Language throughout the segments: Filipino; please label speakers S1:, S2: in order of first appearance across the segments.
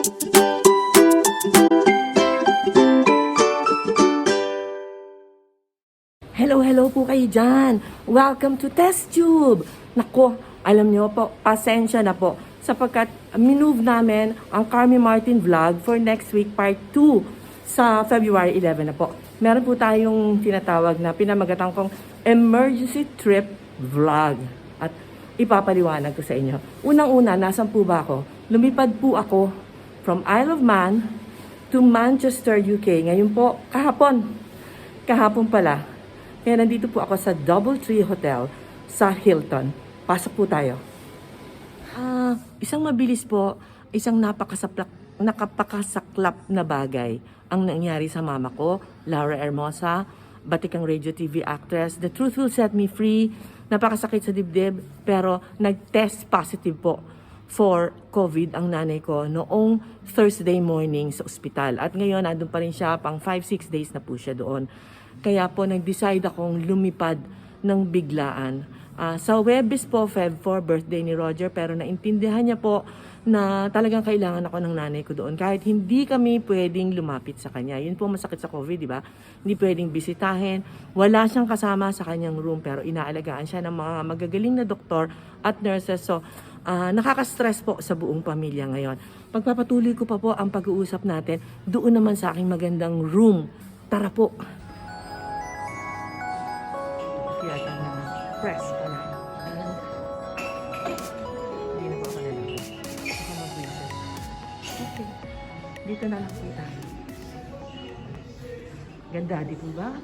S1: Hello po kayo dyan. Welcome to TessTube. Nako, alam nyo po, pasensya na po sapagkat minove namin ang Carmi Martin vlog for next week part 2 sa February 11 na po. Meron po tayong tinatawag na pinamagatang kong emergency trip vlog at ipapaliwanag ko sa inyo. Unang-una, nasan po ba ako? Lumipad po ako from Isle of Man to Manchester, UK. Ngayon po, kahapon pala. Kaya nandito po ako sa DoubleTree Hotel sa Hilton. Pasok po tayo. Isang mabilis po, isang napakasaklap na bagay ang nangyari sa mama ko, Laura Hermosa, batikang radio TV actress. The truth will set me free. Napakasakit sa dibdib, pero nag-test positive po for COVID ang nanay ko noong Thursday morning sa ospital. At ngayon, nandun pa rin siya, pang 5-6 days na po siya doon. Kaya po nag-decide akong lumipad ng biglaan. Sa Webes po, Feb 4, birthday ni Roger, pero naintindihan niya po na talagang kailangan ako ng nanay ko doon. Kahit hindi kami pwedeng lumapit sa kanya. Yun po masakit sa COVID, di ba? Hindi pwedeng bisitahin. Wala siyang kasama sa kanyang room, pero inaalagaan siya ng mga magagaling na doktor at nurses. So, nakaka-stress po sa buong pamilya ngayon. Pagpapatuloy ko pa po ang pag-uusap natin doon naman sa aking magandang room. Tara po! Yata na press pa na. Hindi na pa ako nalagay. Baka mag-reset. Okay. Dito na lang po tayo. Ganda, di po ba?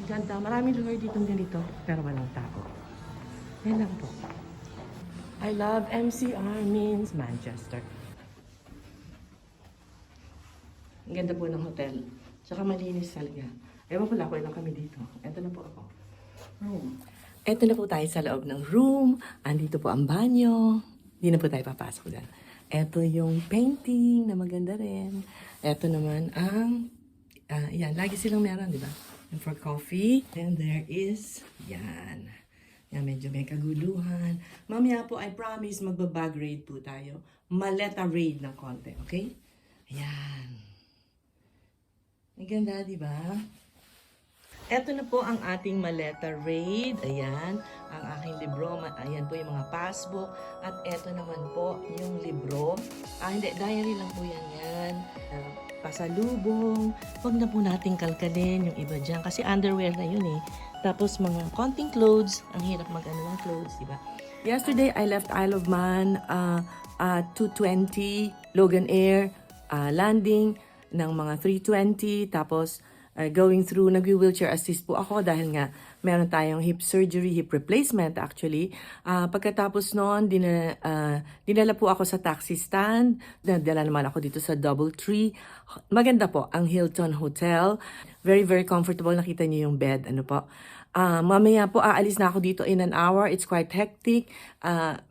S1: Ganda. Maraming lugar dito ganito, pero walang tao. Yan lang po. I love MCR means Manchester. Ang ganda po ng hotel. Tsaka malinis talaga. Ewan ko lang, ako lang kami dito. Ito na po ako. Room. Ito na po tayo sa loob ng room. Andito po ang banyo. Hindi na po tayo papasok dyan. Ito yung painting na maganda rin. Ito naman ang, yan, lagi silang meron, di ba? And for coffee. And there is, yan. Yan, medyo may kaguluhan. Mamaya po, I promise, magbabag raid po tayo. Maleta raid ng konti, okay? Ayan. Ang ganda, di ba? Ito na po ang ating maleta raid. Ayan, ang aking libro. Ayan po yung mga passbook. At ito naman po yung libro. Hindi, diary lang po yan. Pasalubong. Huwag na po nating kalkalin yung iba dyan. Kasi underwear na yun eh. Tapos mga konting clothes. Ang hirap mag-ano ng clothes, diba? Yesterday, I left Isle of Man 2:20 Logan Air landing ng mga 3:20. Tapos going through, nag-wheelchair assist po ako dahil nga meron tayong hip surgery, hip replacement actually. Pagkatapos noon, dinala po ako sa taxi stand. Dinala naman ako dito sa DoubleTree. Maganda po ang Hilton Hotel. Very, very comfortable. Nakita niyo yung bed. Ano po? Mamaya po, aalis na ako dito in an hour. It's quite hectic.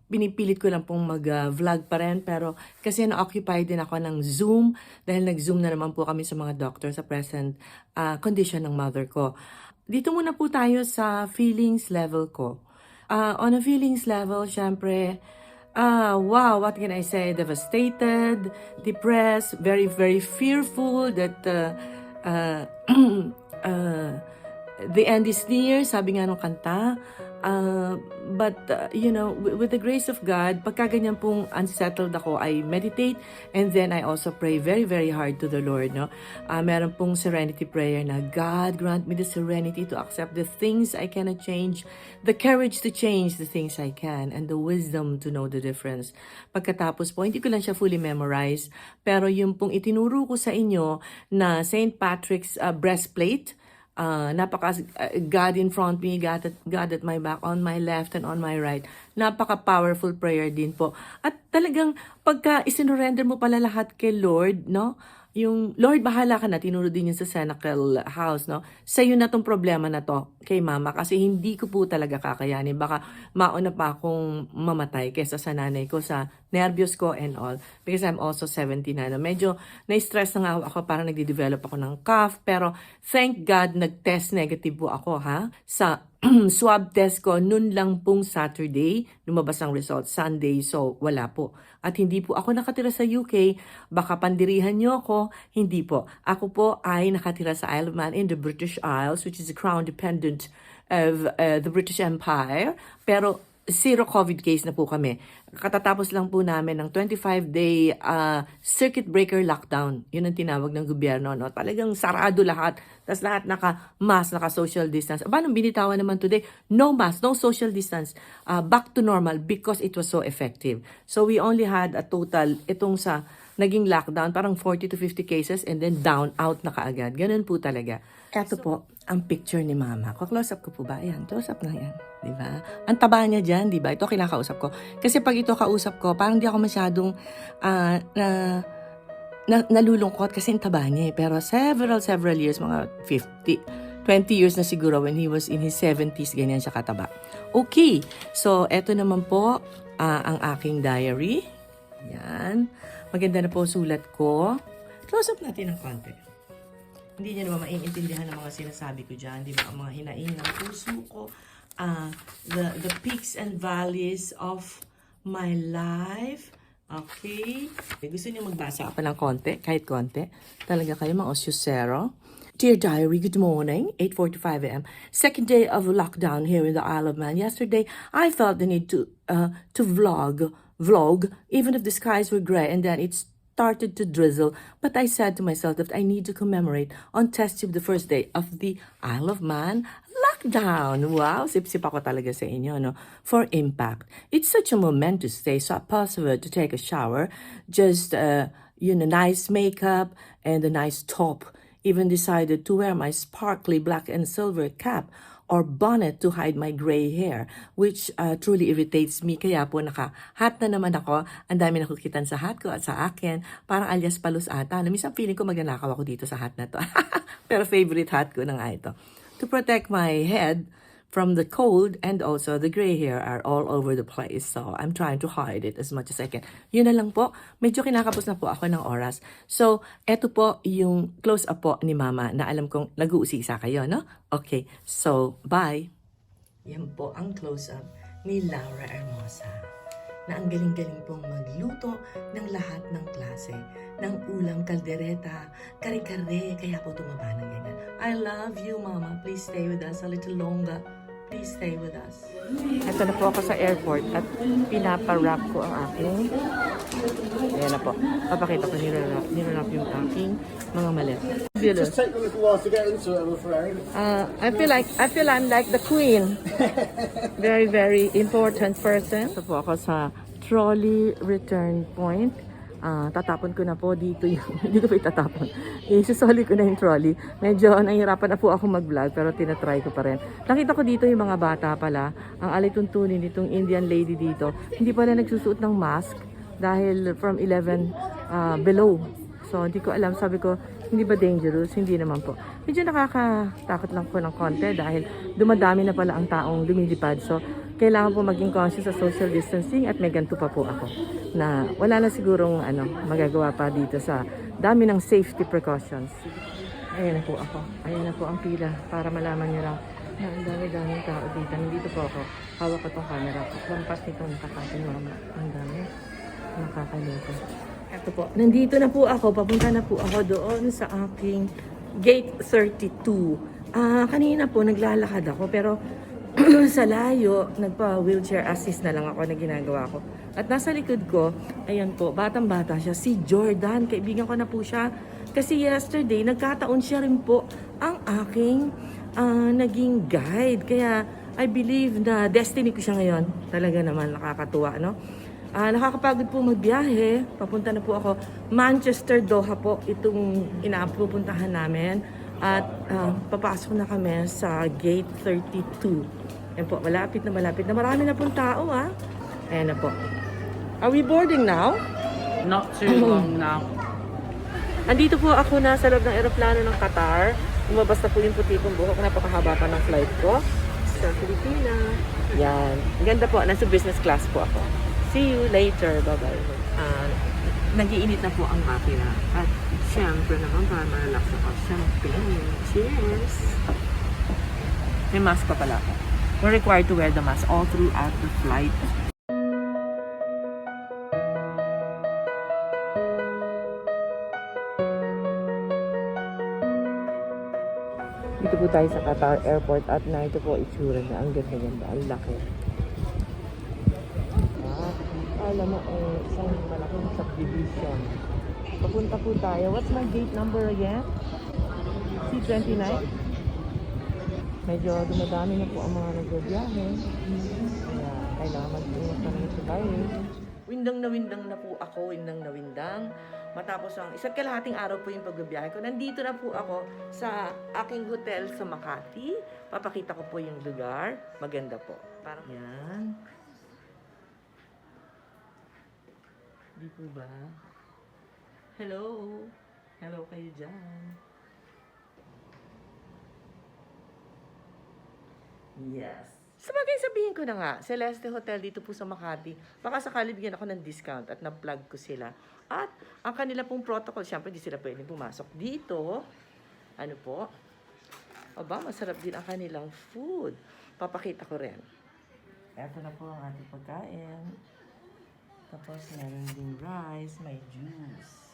S1: Pinipilit ko lang pong mag-vlog pa rin. Pero kasi na-occupy din ako ng Zoom. Dahil nag-Zoom na naman po kami sa mga doctor sa present condition ng mother ko. Dito muna po tayo sa feelings level ko. On a feelings level, syempre, wow, what can I say? Devastated, depressed, very, very fearful that the end is near, sabi nga nung kanta. But you know, with the grace of God, pagka ganyan pong unsettled ako, I meditate and then I also pray very, very hard to the Lord. No? Meron pong serenity prayer na, God, grant me the serenity to accept the things I cannot change, the courage to change the things I can, and the wisdom to know the difference. Pagkatapos po, hindi ko lang siya fully memorize, pero yung pong itinuro ko sa inyo na St. Patrick's breastplate, God in front me, God at my back, on my left and on my right. Napaka-powerful prayer din po. At talagang pagka isinurrender mo pala lahat kay Lord, no? Yung Lord, bahala ka na, tinuro din yun sa Senecal House, no? Sa'yo na tong problema na to kay mama kasi hindi ko po talaga kakayanin. Baka mauna pa akong mamatay kesa sa nanay ko, sa nervyos ko and all. Because I'm also 70 na. Medyo na-stress na nga ako, parang nagde-develop ako ng cough. Pero thank God, nag-test negative po ako, ha? Sa swab test ko noon lang pong Saturday, lumabas ang result. Sunday, so wala po. At hindi po ako nakatira sa UK, baka pandirihan niyo ako, hindi po. Ako po ay nakatira sa Isle of Man in the British Isles, which is the crown dependent of the British Empire. Pero zero COVID case na po kami. Katatapos lang po namin ng 25-day circuit breaker lockdown. Yun ang tinawag ng gobyerno. No? Talagang sarado lahat. Tapos lahat naka-mask, naka-social distance. Aba, nung binitawan naman today, no mask, no social distance. Back to normal because it was so effective. So we only had a total, itong sa naging lockdown, parang 40 to 50 cases and then down, out na kaagad. Ganun po talaga. Eto po, ang picture ni Mama. Close up ko po ba? Ayan, close up na yan. Diba? Ang taba niya dyan, diba? Ito kinakausap ko. Kasi pag ito kausap ko, parang di ako masyadong nalulungkot kasi ang taba niya eh. Pero several years, mga 20 years na siguro when he was in his 70s, ganyan siya kataba. Okay, so eto naman po ang aking diary. Yan. Maganda na po sulat ko. Close up natin ng konti. Hindi niyo naman maiintindihan ang mga sinasabi ko dyan. Di ba? Ang mga hinaing ng puso ko. The peaks and valleys of my life. Okay. Gusto niyo magbasa pa ng konti? Kahit konti? Talaga kayo mga osyosero. Dear Diary, good morning, 8:45 a.m. Second day of lockdown here in the Isle of Man. Yesterday, I felt the need to vlog, even if the skies were gray, and then it started to drizzle. But I said to myself that I need to commemorate on TessTube the first day of the Isle of Man lockdown. Wow, sip-sip ako talaga sa inyo, no? For impact. It's such a momentous day, so I persevered to take a shower, just, nice makeup and a nice top. Even decided to wear my sparkly black and silver cap or bonnet to hide my gray hair, which truly irritates me. Kaya po naka-hat na naman ako. Ang dami nakukitan sa hat ko at sa akin. Parang alias palos ata. Minsan feeling ko magnanakaw ako dito sa hat na to. Pero favorite hat ko na nga ito. To protect my head from the cold and also the gray hair are all over the place. So I'm trying to hide it as much as I can. Yun na lang po. Medyo kinakapos na po ako ng oras. So, eto po yung close-up po ni Mama na alam kong nag-uusisa kayo, no? Okay. So, bye. Yan po ang close-up ni Laura Hermosa na ang galing-galing pong magluto ng lahat ng klase. Ng ulam, kaldereta, kare-kare, kaya po tumaba ng ganyan. I love you, Mama. Please stay with us a little longer. Please stay with us. Ito na po ako sa airport at pinapawrap ko ang aking. Ayan na po. Papakita ko nirarap yung aking mga malet.
S2: Just take a little while to get into it, I'm afraid.
S1: I feel I'm like the queen. Very, very important person. Ito po ako sa trolley return point. Tatapon ko na po dito yung, hindi ko pa itatapon. Isusoli ko na yung trolley. Medyo nahihirapan na po ako mag-vlog pero tinatry ko pa rin. Nakita ko dito yung mga bata pala. Ang alituntunin nitong Indian lady dito. Hindi pala nagsusuot ng mask dahil from 11 below. So hindi ko alam. Sabi ko, hindi ba dangerous? Hindi naman po. Medyo nakakatakot lang po ng konti dahil dumadami na pala ang taong lumilipad. So kailangan po maging conscious sa social distancing at may ganito pa po ako na wala na sigurong magagawa pa dito sa dami ng safety precautions. Ayan na po ako. Ayan na po ang pila para malaman nyo lang na ang dami-daming tao dito. Nandito po ako. Hawak ko itong camera ko. Lampas nito nakakasin Mama. Ang dami. Nakakaloka. Ito po. Nandito na po ako. Papunta na po ako doon sa aking gate 32. Kanina po naglalakad ako pero sa layo, nagpa-wheelchair assist na lang ako na ginagawa ko. At nasa likod ko, ayan po, batang-bata siya, si Jordan. Kaibigan ko na po siya. Kasi yesterday, nagkataon siya rin po ang aking naging guide. Kaya, I believe na destiny ko siya ngayon. Talaga naman, nakakatuwa, no? Nakakapagod po magbiyahe. Papunta na po ako. Manchester, Doha po, itong inapupuntahan namin. At papasok na kami sa gate 32. Ayan po, malapit na. Marami na pong tao, ha? Ayan na po. Are we boarding now?
S3: Not too long now.
S1: Andito po ako na sa loob ng eroplano ng Qatar. Lumabas na po yung puti kong buhok. Napakahaba pa ng flight ko sa Pilipinas. Yan. Ganda po. Nasa business class po ako. See you later. Bye-bye. Nag-iinit na po ang makina. At syempre naman para ma-relax ako. Champagne. Cheers! May mask pa pala ako.
S3: we're required to wear the mask all throughout the flight.
S1: Dito po tayo sa Qatar Airport at na ito po itsura na. Ang ganda-ganda. Ang laki. Alam mo, isang malaking subdivision. Papunta po tayo. What's my gate number again? C29? Medyo dumadami na po ang mga nagbabiyahe. Kaya kailangan mag-ingat na rin tayo. Windang na po ako. Windang na windang. Matapos ang isa't kalahating araw po yung pagbabiyahe ko. Nandito na po ako sa aking hotel sa Makati. Papakita ko po yung lugar. Maganda po. Parang yan. Di po ba? Hello? Hello kayo dyan. Yes. Sabagay sabihin ko na nga, Celeste Hotel dito po sa Makati. Baka sakali bigyan ako ng discount at na-plug ko sila. At ang kanila pong protocol, syempre hindi sila pwedeng pumasok dito. Ano po? Aba, masarap din ang kanilang food. Papakita ko rin. Ito na po ang ating pagkain. Tapos meron din rice, may juice.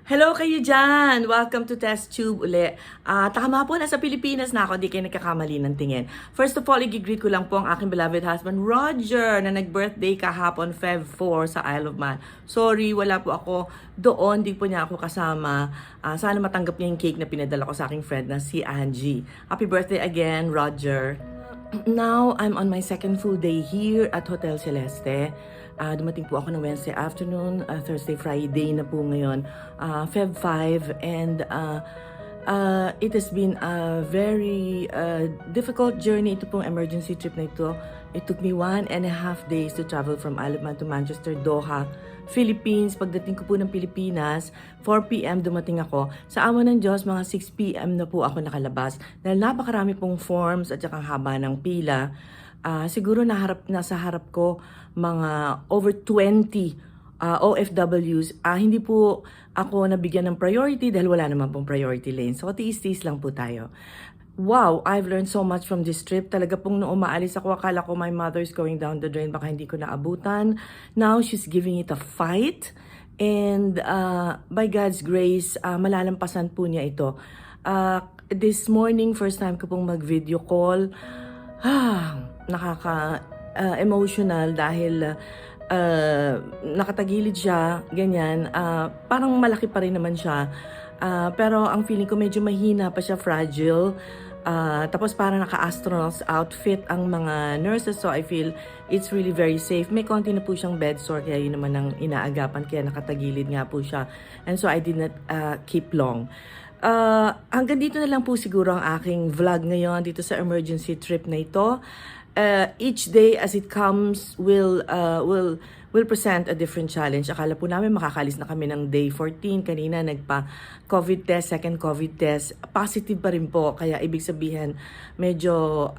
S1: Hello kayo dyan! Welcome to TessTube uli. Tama po, nasa Pilipinas na ako, di kayo nagkakamali ng tingin. First of all, i-greet ko lang po ang aking beloved husband, Roger, na nag-birthday kahapon, Feb 4 sa Isle of Man. Sorry, wala po ako doon, di po niya ako kasama. Sana matanggap niya yung cake na pinadala ko sa aking friend na si Angie. Happy birthday again, Roger. Now, I'm on my second full day here at Hotel Celeste. Dumating po ako ng Wednesday afternoon, Thursday, Friday na po ngayon, Feb 5, and it has been a very difficult journey. Ito pong emergency trip na ito. It took me 1.5 days to travel from Isle of Man to Manchester, Doha, Philippines. Pagdating ko po ng Pilipinas, 4 p.m. dumating ako. Sa awa ng Diyos, mga 6 p.m. na po ako nakalabas. Dahil napakarami pong forms at saka haba ng pila. Siguro nasa harap ko mga over 20 OFWs. Hindi po ako nabigyan ng priority dahil wala naman pong priority lane. So, tiis-tiis lang po tayo. Wow, I've learned so much from this trip. Talaga pong nung umaalis ako, akala ko my mother's going down the drain. Baka hindi ko naabutan. Now, she's giving it a fight. And by God's grace, malalampasan po niya ito. This morning, first time ko pong mag-video call. Nakaka-emotional dahil nakatagilid siya, ganyan. Parang malaki pa rin naman siya. Pero ang feeling ko medyo mahina pa siya, fragile. Tapos parang naka-astronaut's outfit ang mga nurses, so I feel it's really very safe. May konti na po siyang bed sore, kaya yun naman ang inaagapan, kaya nakatagilid nga po siya. And so I did not keep long. Hanggang dito na lang po siguro ang aking vlog ngayon dito sa emergency trip na ito. Each day as it comes will present a different challenge. Akala po namin makakalis na kami ng day 14. Kanina nagpa-COVID test, second COVID test. Positive pa rin po. Kaya ibig sabihin, medyo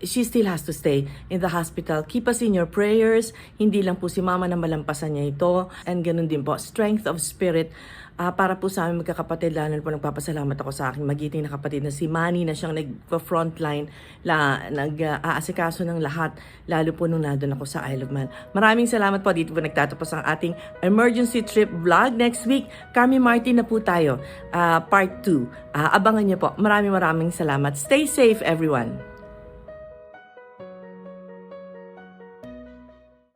S1: she still has to stay in the hospital. Keep us in your prayers. Hindi lang po si mama na malampasan niya ito. And ganun din po, strength of spirit. Para po sa aming magkakapatid, lalo po nagpapasalamat ako sa aking magiting na kapatid na si Manny, na siyang nag-frontline, nag-aasikaso ng lahat, lalo po nung nandun ako sa Isle of Man. Maraming salamat po. Dito po nagtatapos ang ating emergency trip vlog. Next week, Carmi Martin na po tayo, part 2. Abangan niyo po. Maraming salamat. Stay safe, everyone.